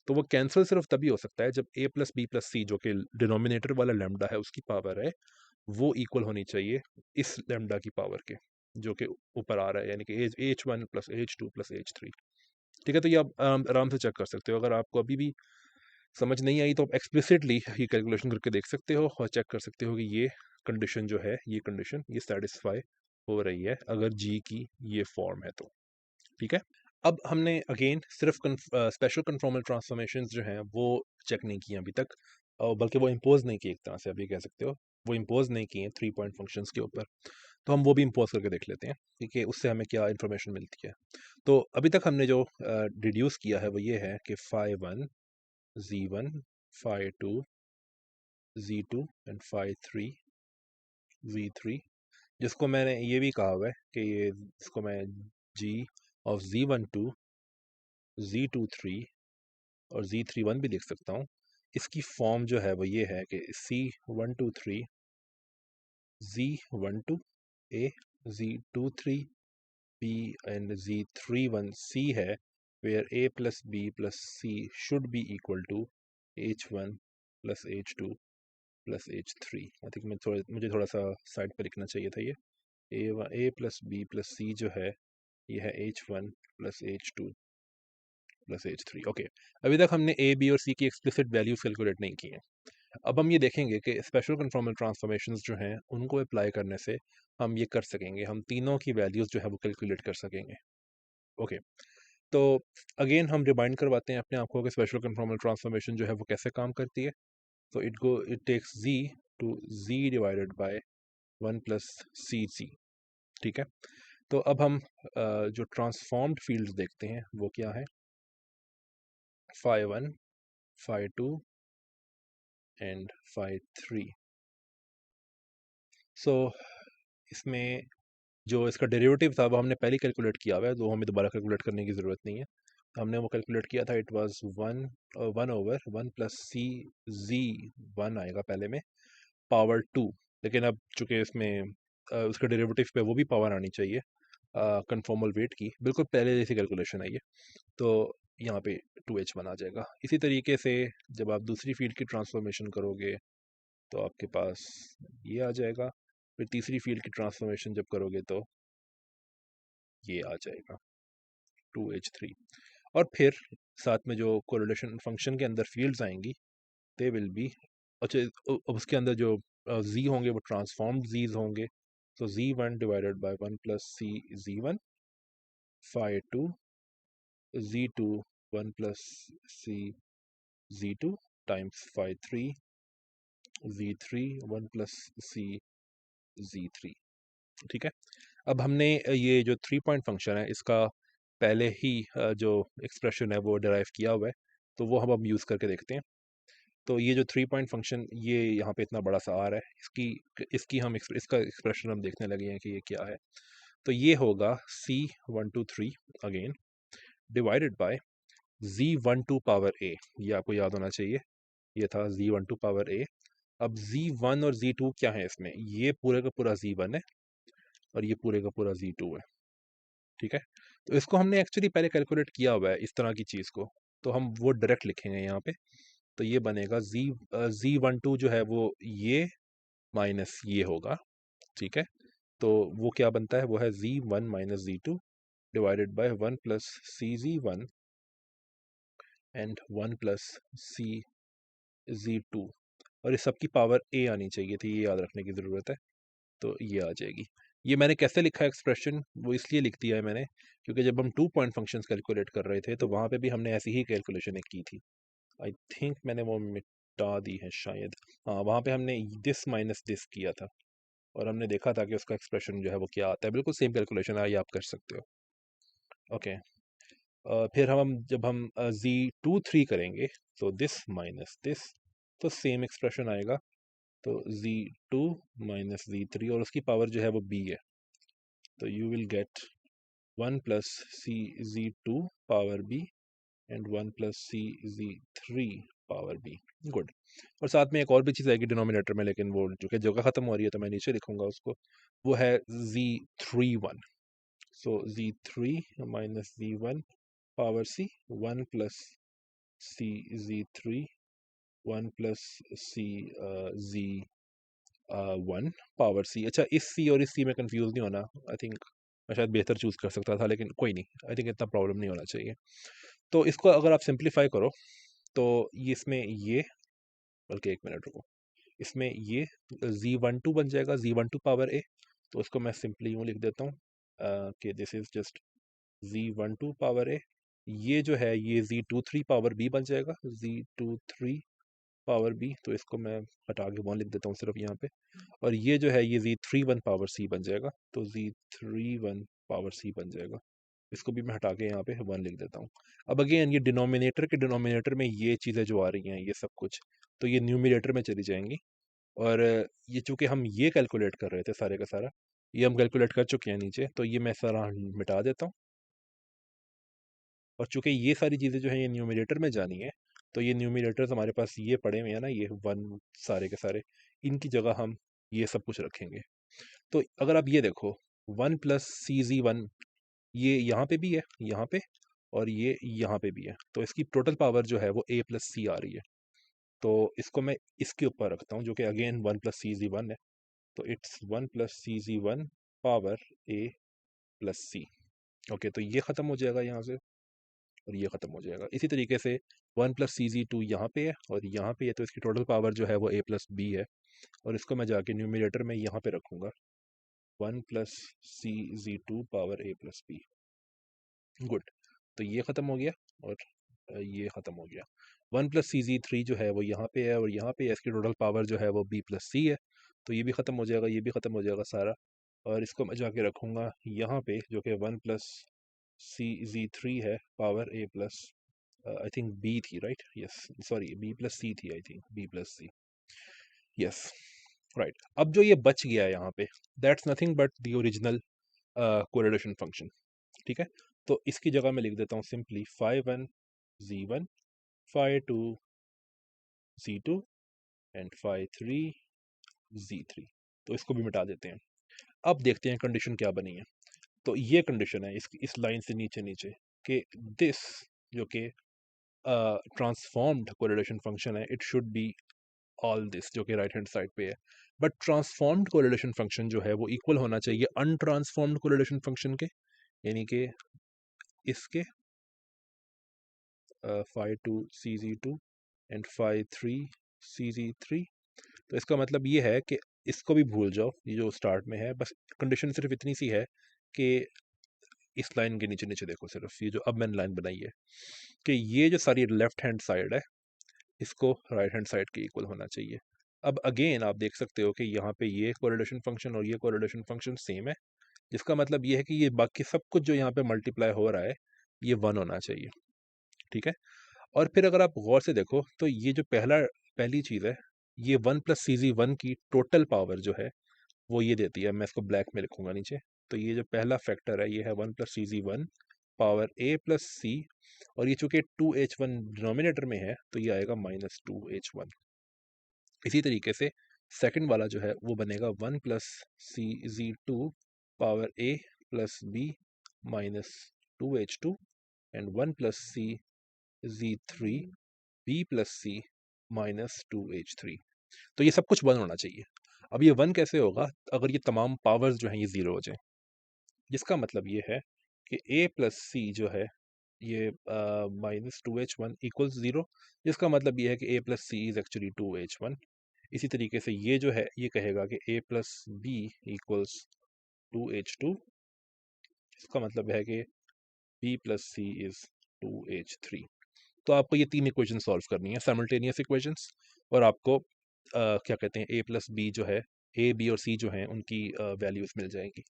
Speaker 1: तो वो कैंसिल सिर्फ तभी हो सकता है जब a प्लस बी प्लस सी जो कि डिनोमिनेटर वाला लैम्डा है उसकी पावर है वो इक्वल होनी चाहिए इस लैम्डा की पावर के जो कि ऊपर आ रहा है, यानी कि H1 plus H2 plus H3। ठीक है, तो ये आप आराम से चेक कर सकते हो। अगर आपको अभी भी समझ नहीं आई तो आप एक्सप्लिसिटली ये कैलकुलेशन करके देख सकते हो और चेक कर सकते हो कि ये कंडीशन जो है ये कंडीशन ये सेटिस्फाई हो रही है अगर जी की ये फॉर्म है तो। ठीक है, अब हमने अगेन सिर्फ स्पेशल कन्फॉर्मल ट्रांसफॉर्मेशन जो हैं वो चेक नहीं किए अभी तक, और बल्कि वो इम्पोज नहीं किए, एक तरह से अभी कह सकते हो वो इम्पोज नहीं किए 3 पॉइंट फंक्शंस के ऊपर। तो हम वो भी इम्पोज करके देख लेते हैं, ठीक है, उससे हमें क्या इन्फॉर्मेशन मिलती है। तो अभी तक हमने जो डिड्यूस किया है वो ये है कि phi 1 z1 phi 2 z2 and phi 3 z3, जिसको मैंने ये भी कहा हुआ है कि ये इसको मैं g ऑफ z12 z23 और z31 भी लिख सकता हूँ। इसकी फॉर्म जो है वो ये है कि c123 z12 a z23 b and z31 c है, where a plus b plus c should be equal to h1 plus h2 plus H3। I think मुझे थोड़ा सा साइड पे लिखना चाहिए था, ये a प्लस बी प्लस सी जो है ये है H1 plus H2 plus H3। Okay, अभी तक हमने a b और c की एक्सप्लिसिट वैल्यूज कैलकुलेट नहीं की हैं। अब हम ये देखेंगे कि स्पेशल कन्फॉर्मल ट्रांसफॉर्मेशंस जो हैं उनको अप्लाई करने से हम ये कर सकेंगे, हम तीनों की वैल्यूज जो है वो कैलकुलेट कर सकेंगे। ओके, तो अगेन हम रिमाइंड करवाते हैं अपने आप को कि स्पेशल कन्फॉर्मल ट्रांसफॉर्मेशन जो है वो कैसे काम करती है। तो it takes z to z divided by 1 plus C C. ठीक है, तो अब हम जो ट्रांसफॉर्म्ड फील्ड्स देखते हैं वो क्या है, phi 1 phi 2 एंड phi 3। सो इसमें जो इसका डेरिवेटिव था वो हमने पहले कैलकुलेट किया हुआ है, तो हमें दोबारा कैलकुलेट करने की ज़रूरत नहीं है। हमने वो कैलकुलेट किया था, इट वाज 1 प्लस सी जी 1 आएगा पहले में पावर 2, लेकिन अब चूंकि इसमें उसका डेरिवेटिव पे वो भी पावर आनी चाहिए कन्फॉर्मल वेट की, बिल्कुल पहले जैसी कैलकुलेशन आई है, तो यहाँ पे 2h1 आ जाएगा। इसी तरीके से जब आप दूसरी फील्ड की ट्रांसफॉर्मेशन करोगे तो आपके पास ये आ जाएगा, फिर तीसरी फील्ड की ट्रांसफॉर्मेशन जब करोगे तो ये आ जाएगा 2h3, और फिर साथ में जो कोरिलेशन फंक्शन के अंदर फील्ड्स आएंगी दे विल बी अच्छा, अब उसके अंदर जो जी होंगे वो ट्रांसफॉर्म्ड जीज होंगे। तो Z1 divided by 1 plus C Z1, phi two Z2 1 plus c Z2 times phi three Z3 1 plus C Z3। ठीक है। अब हमने ये जो 3 पॉइंट फंक्शन है इसका पहले ही जो एक्सप्रेशन है वो डिराइव किया हुआ है, तो वो हम अब यूज़ करके देखते हैं। तो ये जो 3 पॉइंट फंक्शन ये यहाँ पे इतना बड़ा सा आ रहा है, इसकी इसकी हम इसका एक्सप्रेशन हम देखने लगे हैं कि ये क्या है। तो ये होगा C1 2 3 again divided by Z12 power A। ये आपको याद होना चाहिए, ये था Z12 पावर A। अब Z1 और Z2 क्या है इसमें, ये पूरे का पूरा Z1 है और ये पूरे का पूरा Z2 है। ठीक है। तो इसको हमने एक्चुअली पहले कैलकुलेट किया हुआ है इस तरह की चीज़ को, तो हम वो डायरेक्ट लिखेंगे यहाँ पे। तो ये बनेगा Z12 जो है वो ये माइनस ये होगा। ठीक है। तो वो क्या बनता है, वो है Z1 minus Z2 divided by 1 plus C Z1 and 1 plus c Z2। और इस सब की पावर A आनी चाहिए थी, ये याद रखने की ज़रूरत है। तो ये आ जाएगी। ये मैंने कैसे लिखा है एक्सप्रेशन, वो इसलिए लिख दिया है मैंने क्योंकि जब हम 2 पॉइंट फंक्शंस कैलकुलेट कर रहे थे तो वहाँ पे भी हमने ऐसी ही कैलकुलेशन एक की थी। आई थिंक मैंने वो मिटा दी है शायद। हाँ, वहाँ पे हमने दिस माइनस दिस किया था और हमने देखा था कि उसका एक्सप्रेशन जो है वो क्या आता है। बिल्कुल सेम कैलकुलेशन है, ये आप कर सकते हो। ओके। फिर हम जब हम Z2 3 करेंगे तो दिस माइनस दिस, तो सेम एक्सप्रेशन आएगा। तो Z2 माइनस Z3 और उसकी पावर जो है वो B है। तो you will get 1 plus c Z2 power B and 1 plus C Z3 power B। Good. और साथ में एक और भी चीज़ आएगी डिनोमिनेटर में, लेकिन वो जो कि जगह ख़त्म हो रही है तो मैं नीचे लिखूंगा उसको। वो है Z31। So Z3 minus Z1 power C, 1 plus सी Z3 1 प्लस सी Z1 पावर C। अच्छा, इस C और इस C में कंफ्यूज नहीं होना। आई थिंक मैं शायद बेहतर चूज कर सकता था, लेकिन कोई नहीं, आई थिंक इतना प्रॉब्लम नहीं होना चाहिए। तो इसको अगर आप सिंप्लीफाई करो तो ये इसमें ये, बल्कि एक मिनट रुको, इसमें ये Z12 बन जाएगा, Z12 पावर A। तो उसको मैं सिंपली यूँ लिख देता हूँ कि this is just Z12 power A। ये जो है ये Z23 पावर B बन जाएगा, Z23 पावर B। तो इसको मैं हटा के 1 लिख देता हूँ सिर्फ यहाँ पे। और ये जो है ये Z31 पावर C बन जाएगा, तो Z31 पावर C बन जाएगा। इसको भी मैं हटा के यहाँ पे 1 लिख देता हूँ। अब अगेन ये डिनोमिनेटर के डिनोमिनेटर में ये चीज़ें जो आ रही हैं ये सब कुछ, तो ये न्यूमिनेटर में चली जाएंगी। और ये चूंकि हम ये कैलकुलेट कर रहे थे सारे का सारा, ये हम कैलकुलेट कर चुके हैं नीचे, तो ये मैं सारा मिटा देता हूँ। और चूंकि ये सारी चीज़ें जो है ये न्यूमिनेटर में जानी है, तो ये न्यूमिनेटर्स हमारे पास ये पड़े हुए हैं ना, ये 1 सारे के सारे, इनकी जगह हम ये सब कुछ रखेंगे। तो अगर आप ये देखो 1 प्लस सी Z1, ये यहाँ पे भी है, यहाँ पे, और ये यहाँ पे भी है। तो इसकी टोटल पावर जो है वो A प्लस सी आ रही है। तो इसको मैं इसके ऊपर रखता हूँ जो कि अगेन 1 प्लस सी Z1 है। तो it's 1 plus C Z1 power A plus c. Okay, तो ये ख़त्म हो जाएगा यहाँ से और ये ख़त्म हो जाएगा। इसी तरीके से 1 प्लस सी Z2 यहाँ पे है और यहाँ पे है, तो इसकी टोटल पावर जो है वो A प्लस B है। और इसको मैं जाके न्यूमिनेटर में यहाँ पे रखूँगा, 1 plus c Z2 power A plus B। Good. तो ये ख़त्म हो गया और ये ख़त्म हो गया। 1 प्लस सी Z3 जो है वो यहाँ पे है और यहाँ पे है, इसकी टोटल पावर जो है वो B प्लस C है। तो ये भी ख़त्म हो जाएगा, ये भी ख़त्म हो जाएगा सारा। और इसको मैं जाके रखूँगा यहाँ पे जो कि 1 प्लस सी Z3 है power A plus, I think B थी, right? Yes, sorry, B plus C थी, I think B plus C। Yes, right. अब जो ये बच गया है यहाँ पे, that's nothing but the original correlation function. ठीक है। तो इसकी जगह मैं लिख देता हूँ simply phi1 Z1, phi2 Z2 and phi3 Z3। तो इसको भी मिटा देते हैं। अब देखते हैं कंडीशन क्या बनी है। तो ये कंडीशन है इस लाइन से नीचे नीचे कि दिस जो कि ट्रांसफॉर्म्ड कोरिलेशन फंक्शन है, it should be all this जो कि राइट हैंड साइड पे है। बट ट्रांसफॉर्म्ड कोरिलेशन फंक्शन जो है वो इक्वल होना चाहिए अनट्रांसफॉर्म्ड कोरिलेशन फंक्शन के, यानी कि इसके phi2 CZ2 and phi3 CZ3। तो इसका मतलब ये है कि इसको भी भूल जाओ, ये जो स्टार्ट में है, बस कंडीशन सिर्फ इतनी सी है कि इस लाइन के नीचे नीचे देखो, सिर्फ ये जो अब मैंने लाइन बनाई है, कि ये जो सारी लेफ्ट हैंड साइड है इसको राइट हैंड साइड के इक्वल होना चाहिए। अब अगेन आप देख सकते हो कि यहाँ पे ये कोरिलेशन फंक्शन और ये कोरिलेशन फंक्शन सेम है, जिसका मतलब ये है कि ये बाकी सब कुछ जो यहाँ पे मल्टीप्लाई हो रहा है ये 1 होना चाहिए। ठीक है। और फिर अगर आप गौर से देखो तो ये जो पहली चीज़ है, ये 1 + CZ1 की टोटल पावर जो है वो ये देती है। मैं इसको ब्लैक में लिखूंगा नीचे। तो ये जो पहला फैक्टर है ये है 1 + CZ1 पावर A + C, और ये चूंकि 2H1 डिनोमिनेटर में है तो ये आएगा -2H1। इसी तरीके से सेकंड वाला जो है वो बनेगा 1 + CZ2 power A + B -2H2 and 1 + CZ3 B + C -2H3। तो ये सब कुछ 1 होना चाहिए। अब ये 1 कैसे होगा? अगर ये तमाम पावर्स जो हैं ये 0 हो जाए, जिसका मतलब ये है कि A + C जो है ये -2H1 = 0, जिसका मतलब ये है कि A + C is actually 2H1। इसी तरीके से ये जो है ये कहेगा कि A + B = 2H2, इसका मतलब है कि B + C इज 2H3। तो आपको ये 3 इक्वेशन सॉल्व करनी है, साइमल्टेनियस इक्वेशंस, और आपको क्या कहते हैं A + B जो है, A, B और C जो हैं उनकी वैल्यूज मिल जाएंगी।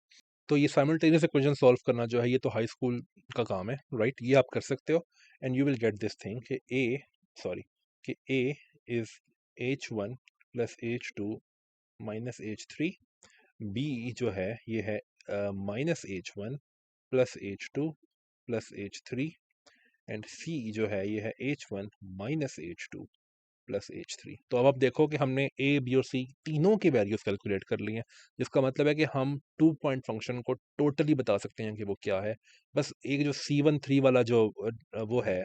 Speaker 1: तो ये साइमल्टेनियस इक्वेशन सॉल्व करना जो है ये तो हाई स्कूल का काम है, राइट? ये आप कर सकते हो and you will get this thing कि A is H1 + H2 -H3, B जो है ये है -H1 + H2 + H3, and C जो है ये है H1 -H2 + H3। तो अब आप देखो कि हमने A, B और C तीनों की वैल्यूज कैलकुलेट कर ली हैं, जिसका मतलब है कि हम 2 पॉइंट फंक्शन को टोटली बता सकते हैं कि वो क्या है। बस एक जो C13 वाला जो वो है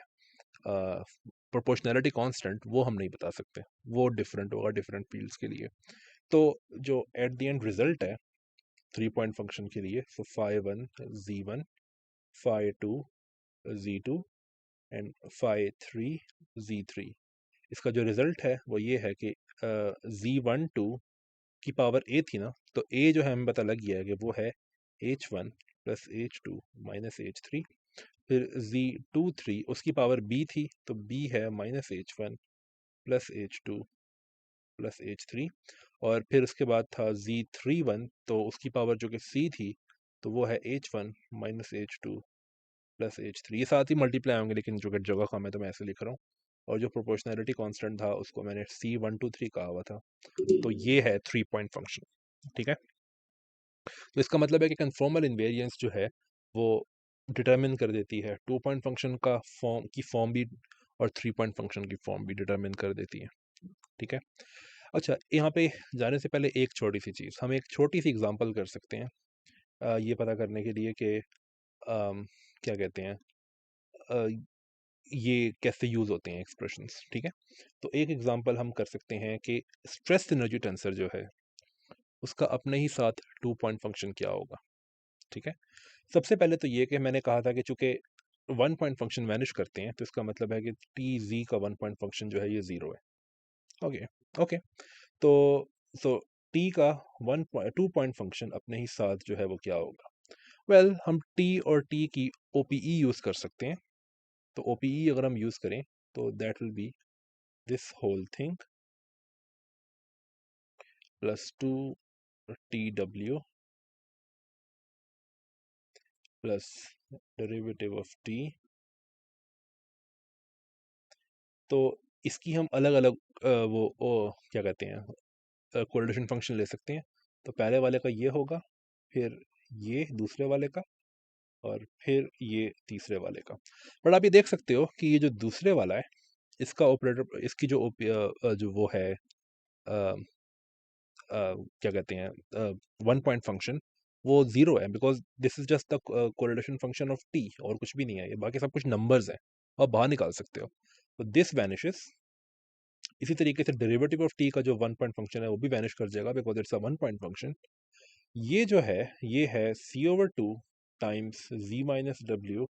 Speaker 1: प्रोपोर्शनैलिटी कांस्टेंट, वो हम नहीं बता सकते, वो डिफरेंट होगा डिफरेंट फील्ड्स के लिए। तो जो एट द एंड रिजल्ट है 3 पॉइंट फंक्शन के लिए, सो phi1 Z1, phi2 Z2 and phi3 Z3, इसका जो रिजल्ट है वो ये है कि Z12 की पावर A थी ना, तो A जो है हमें पता लग गया है कि वो है H1 + H2 -H3। फिर Z23 उसकी पावर B थी, तो B है -H1 + H2 + H3। और फिर उसके बाद था Z31, तो उसकी पावर जो कि C थी, तो वो है H1 -H2 + H3। ये साथ ही मल्टीप्लाई होंगे, लेकिन जो कि जगह कम है तो मैं ऐसे लिख रहा हूँ। और जो प्रोपोर्शनैलिटी कांस्टेंट था उसको मैंने C123 कहा हुआ था। तो ये है 3 पॉइंट फंक्शन। ठीक है। तो इसका मतलब है कि कन्फॉर्मल इन्वेरिएंस जो है वो डिटरमिन कर देती है 2 पॉइंट फंक्शन का फॉर्म भी, और 3 पॉइंट फंक्शन की फॉर्म भी डिटरमिन कर देती है। ठीक है। अच्छा, यहाँ पे जाने से पहले एक छोटी सी चीज़, हम एक छोटी सी एग्जांपल कर सकते हैं ये पता करने के लिए कि क्या कहते हैं अ, ये कैसे यूज़ होते हैं एक्सप्रेशंस। ठीक है। तो एक एग्जांपल हम कर सकते हैं कि स्ट्रेस एनर्जी टेंसर जो है उसका अपने ही साथ 2 पॉइंट फंक्शन क्या होगा। ठीक है। सबसे पहले तो ये कि मैंने कहा था कि चूंकि 1 पॉइंट फंक्शन वैनिश करते हैं, तो इसका मतलब है कि टी जी का 1 पॉइंट फंक्शन जो है ये 0 है। ओके। ओके। तो सो टी का 2 पॉइंट फंक्शन अपने ही साथ जो है वो क्या होगा? वेल, हम टी और टी की ओपीई यूज कर सकते हैं। तो ओपीई अगर हम यूज करें तो that will be this whole thing +2 TW plus derivative of t. तो इसकी हम अलग अलग वो क्या कहते हैं कोरिलेशन फंक्शन ले सकते हैं। तो पहले वाले का ये होगा, फिर ये दूसरे वाले का, और फिर ये तीसरे वाले का। बट आप ये देख सकते हो कि ये जो दूसरे वाला है इसका ऑपरेटर, इसकी जो वो है क्या कहते हैं 1 पॉइंट फंक्शन, वो 0 है, because this is just the correlation function of T, और कुछ भी नहीं है, ये बाकी सब कुछ नंबर्स हैं, आप बाहर निकाल सकते हो। तो दिस वैनिशेस। इसी तरीके से डेरिवेटिव ऑफ टी का जो 1 पॉइंट फंक्शन है वो भी वैनिश कर जाएगा, because it's a 1 point function. ये जो है ये है C/2 times Z - W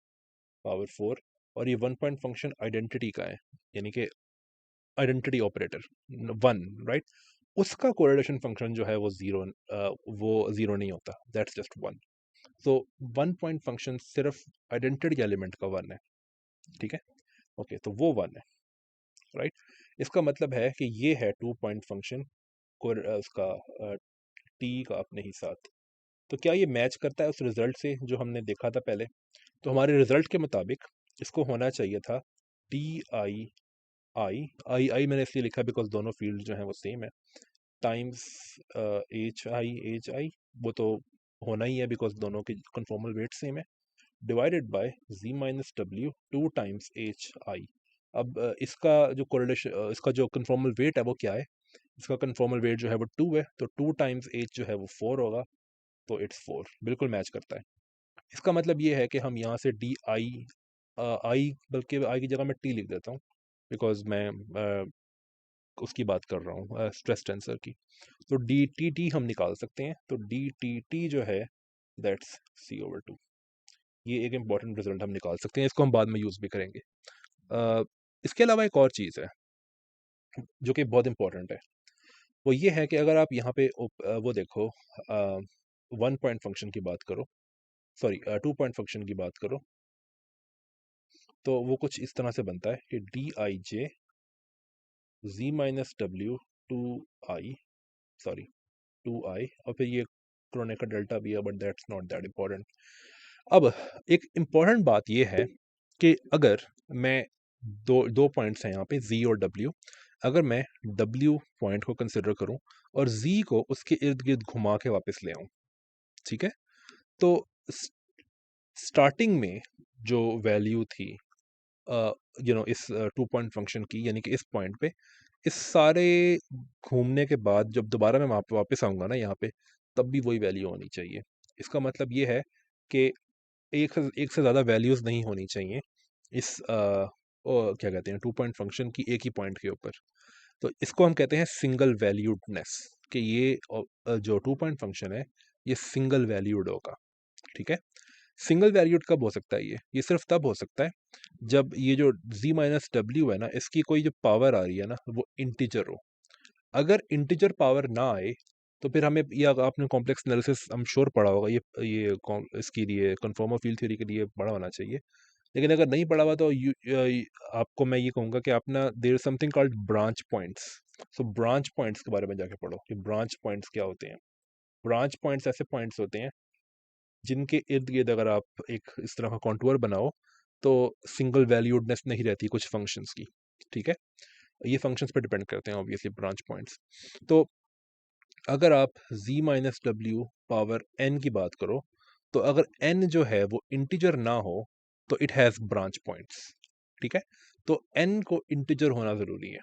Speaker 1: power 4, और ये 1 पॉइंट फंक्शन आइडेंटिटी का है, यानी कि आइडेंटिटी ऑपरेटर 1, राइट, उसका कोरिलेशन फंक्शन जो है वो जीरो नहीं होता, that's just 1। So 1 point function सिर्फ आइडेंटिटी एलिमेंट का 1 है, ठीक है, ओके, तो वो 1 है, राइट। इसका मतलब है कि ये है 2 पॉइंट फंक्शन को उसका टी का अपने ही साथ। तो क्या ये मैच करता है उस रिजल्ट से जो हमने देखा था पहले? तो हमारे रिजल्ट के मुताबिक इसको होना चाहिए था टी आई आई आई मैंने इसलिए लिखा बिकॉज दोनों फील्ड जो हैं वो सेम है, टाइम्स एच आई, वो तो होना ही है बिकॉज दोनों के कन्फॉर्मल वेट सेम है, divided by z minus W 2 times H I. अब इसका जो कन्फॉर्मल वेट है वो क्या है? इसका कन्फॉर्मल वेट जो है वो 2 है, तो 2 टाइम्स एच जो है वो 4 होगा, तो इट्स 4, बिल्कुल मैच करता है। इसका मतलब ये है कि हम यहाँ से डी आई आई, बल्कि आई की जगह मैं टी लिख देता हूँ बिकॉज मैं उसकी बात कर रहा हूँ, स्ट्रेस टेंसर की। तो डी टी टी हम निकाल सकते हैं, तो डी टी टी जो है दैट्स c/2। ये एक इम्पॉर्टेंट रिजल्ट हम निकाल सकते हैं, इसको हम बाद में यूज़ भी करेंगे। इसके अलावा एक और चीज़ है जो कि बहुत इंपॉर्टेंट है, वो ये है कि अगर आप यहाँ पे वो देखो, 1 पॉइंट फंक्शन की बात करो, सॉरी 2 पॉइंट फंक्शन की बात करो, तो वो कुछ इस तरह से बनता है कि D I J z minus W 2i, sorry 2i, और फिर ये क्रोनेकर डेल्टा भी है, but that's not that important. अब एक इम्पॉर्टेंट बात ये है कि अगर मैं दो पॉइंट्स हैं यहाँ पे z और w, अगर मैं w पॉइंट को कंसिडर करूं और z को उसके इर्द गिर्द घुमा के वापस ले आऊं, ठीक है, तो स्टार्टिंग में जो वैल्यू थी इस 2 पॉइंट फंक्शन की, यानी कि इस पॉइंट पे, इस सारे घूमने के बाद जब दोबारा मैं वहाँ पे वापस आऊँगा ना यहाँ पे, तब भी वही वैल्यू होनी चाहिए। इसका मतलब ये है कि एक से ज़्यादा वैल्यूज़ नहीं होनी चाहिए इस क्या कहते हैं 2 पॉइंट फंक्शन की एक ही पॉइंट के ऊपर। तो इसको हम कहते हैं सिंगल वैल्यूडनेस, कि ये जो 2 पॉइंट फंक्शन है ये सिंगल वैल्यूड होगा, ठीक है। सिंगल वैल्यूड कब हो सकता है? ये सिर्फ तब हो सकता है जब ये जो z माइनस डब्ल्यू है ना, इसकी कोई जो पावर आ रही है ना वो इंटीजर हो। अगर इंटीजर पावर ना आए तो फिर हमें, ये आपने कॉम्प्लेक्स एनालिसिस हम श्योर पढ़ा होगा, इसके लिए कन्फर्मर फील्ड थ्योरी के लिए पढ़ा होना चाहिए, लेकिन अगर नहीं पढ़ा हुआ तो आपको मैं ये कहूँगा कि आप ना, there is something called branch points. So branch points के बारे में जाके पढ़ो कि ब्रांच पॉइंट्स क्या होते हैं। ब्रांच पॉइंट्स ऐसे पॉइंट्स होते हैं जिनके इर्द गिर्द अगर आप एक इस तरह का कॉन्टूर बनाओ तो सिंगल वैल्यूडनेस नहीं रहती कुछ फंक्शंस की, ठीक है। ये फंक्शंस पे डिपेंड करते हैं ऑब्वियसली ब्रांच पॉइंट्स। तो अगर आप z minus W power n की बात करो, तो अगर n जो है वो इंटीजर ना हो तो इट हैज़ ब्रांच पॉइंट्स, ठीक है। तो n को इंटीजर होना ज़रूरी है,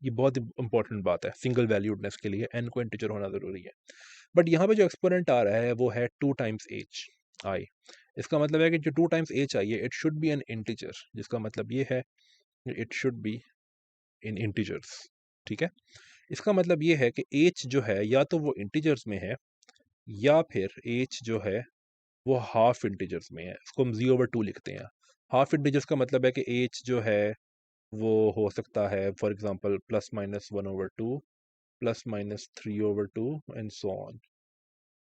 Speaker 1: ये बहुत इंपॉर्टेंट बात है सिंगल वैल्यूडनेस के लिए, n को इंटीजर होना ज़रूरी है। बट यहाँ पे जो एक्सपोनेंट आ रहा है वो है 2 टाइम्स h आई। इसका मतलब है कि जो 2 टाइम्स h आई है it should B N integer, जिसका मतलब ये है it should be in integers, ठीक है। इसका मतलब ये है कि h जो है या तो वो इंटीजर्स में है या फिर h जो है वो हाफ इंटीजर्स में है, इसको हम z/2 लिखते हैं। हाफ इंटीजर्स का मतलब है कि h जो है वो हो सकता है for example +-1/2, +-3/2 and so on.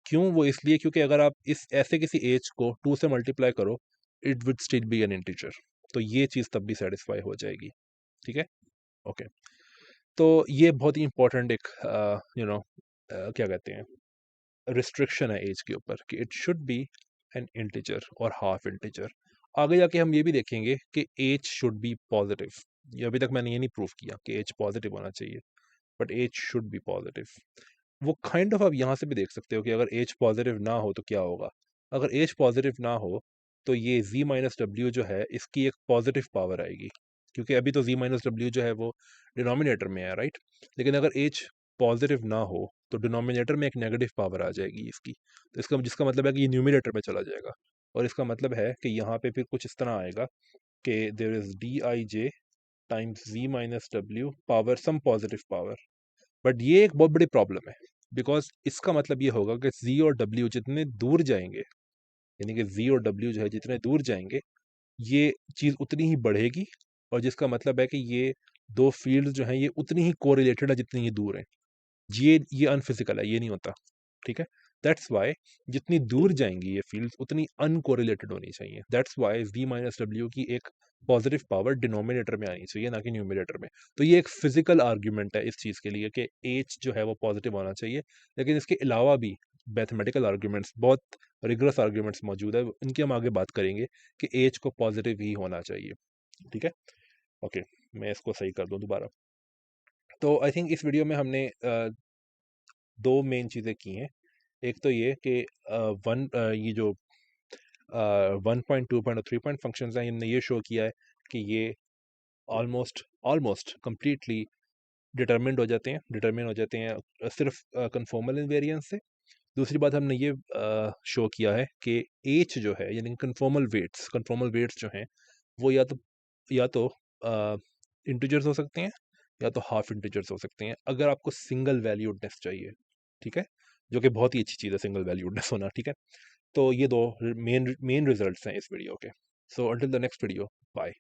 Speaker 1: क्यों? वो इसलिए क्योंकि अगर आप इस ऐसे किसी एज को 2 से मल्टीप्लाई करो, it would still be N integer, तो ये चीज़ तब भी सेटिस्फाई हो जाएगी, ठीक है, ओके। तो ये बहुत ही इंपॉर्टेंट एक क्या कहते हैं रिस्ट्रिक्शन है एज के ऊपर कि it should B N integer और हाफ इंटीजर। आगे जाके हम ये भी देखेंगे कि एज शुड बी पॉजिटिव। ये अभी तक मैंने ये नहीं प्रूव किया कि एज पॉजिटिव होना चाहिए, but as should be positive. वो काइंड ऑफ आप यहाँ से भी देख सकते हो कि अगर एज पॉजिटिव ना हो तो क्या होगा। अगर एज पॉजिटिव ना हो तो ये z माइनस डब्ल्यू जो है इसकी एक पॉजिटिव पावर आएगी, क्योंकि अभी तो z माइनस डब्ल्यू जो है वो डिनोमिनेटर में है, राइट। लेकिन अगर एज पॉजिटिव ना हो तो डिनोमिनेटर में एक नेगेटिव पावर आ जाएगी इसकी, तो इसका जिसका मतलब है कि ये न्यूमिनेटर में चला जाएगा, और इसका मतलब है कि यहाँ पे फिर कुछ इस तरह आएगा कि there is d I j times z minus W power some positive power. But ये एक बहुत बड़ी प्रॉब्लम है, बिकॉज इसका मतलब ये होगा कि z और w जितने दूर जाएंगे, यानी कि z और w जो है जितने दूर जाएंगे, ये चीज़ उतनी ही बढ़ेगी, और जिसका मतलब है कि ये दो फील्ड्स जो हैं ये उतनी ही कोरिलेटेड है जितनी ही दूर हैं। ये अनफिजिकल है, ये नहीं होता, ठीक है? दैट्स व्हाई जितनी दूर जाएंगी ये फील्ड्स उतनी अनकोरिलेटेड होनी चाहिए। That's why v minus W की एक पॉजिटिव पावर डिनोमिनेटर में आनी चाहिए, ना कि न्यूमिनेटर में। तो ये एक फिजिकल आर्ग्यूमेंट है इस चीज़ के लिए कि एच जो है वो पॉजिटिव होना चाहिए, लेकिन इसके अलावा भी मैथमेटिकल आर्ग्यूमेंट्स, बहुत रिगरस आर्ग्यूमेंट्स मौजूद है, इनकी हम आगे बात करेंगे कि एच को पॉजिटिव ही होना चाहिए, ठीक है? ओके, मैं इसको सही कर दूं दोबारा। तो आई थिंक इस वीडियो में हमने दो मेन चीज़ें की हैं। एक तो ये कि ये जो 1 पॉइंट, 2 पॉइंट और 3 पॉइंट फंक्शंस हैं, इनने ये शो किया है कि ये ऑलमोस्ट ऑलमोस्ट कंप्लीटली डिटरमिन हो जाते हैं सिर्फ कन्फॉर्मल इनवेरिएंस से। दूसरी बात हमने ये शो किया है कि एच जो है, यानी कन्फॉर्मल वेट्स जो हैं वो या तो इंटीजर्स हो सकते हैं या तो हाफ इंटीजर्स हो सकते हैं, अगर आपको सिंगल वैल्यूडनेस चाहिए, ठीक है? जो कि बहुत ही अच्छी चीज़ है सिंगल वैल्यूडनेस होना, ठीक है? तो ये दो मेन मेन रिजल्ट्स हैं इस वीडियो के। So until the next video, bye.